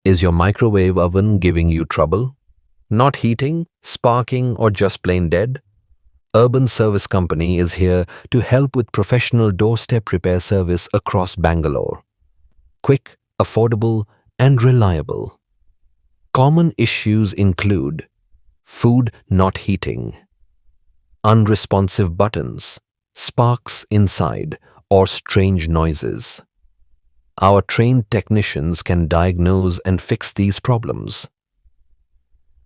Is your microwave oven giving you trouble? Not heating, sparking, or just plain dead? Urban Service Company is here to help with professional doorstep repair service across Bangalore. Quick, affordable, and reliable. Common issues include food not heating, unresponsive buttons, sparks inside, or strange noises. Our trained technicians can diagnose and fix these problems.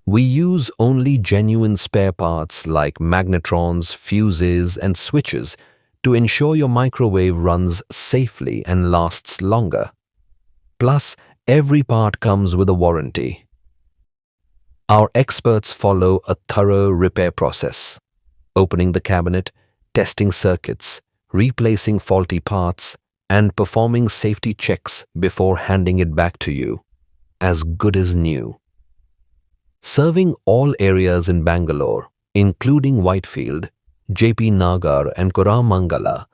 We use only genuine spare parts like magnetrons, fuses, and switches to ensure your microwave runs safely and lasts longer. Plus, every part comes with a warranty. Our experts follow a thorough repair process, opening the cabinet, testing circuits, replacing faulty parts, and performing safety checks before handing it back to you, as good as new. Serving all areas in Bangalore, including Whitefield, JP Nagar, and Koramangala,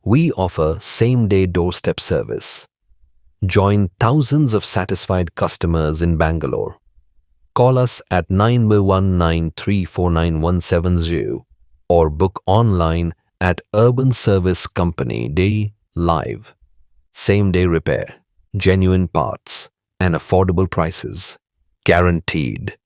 we offer same-day doorstep service. Join thousands of satisfied customers in Bangalore. Call us at 91934917 or book online at Urban Service Company Day Live. Same-day repair, genuine parts, and affordable prices. Guaranteed.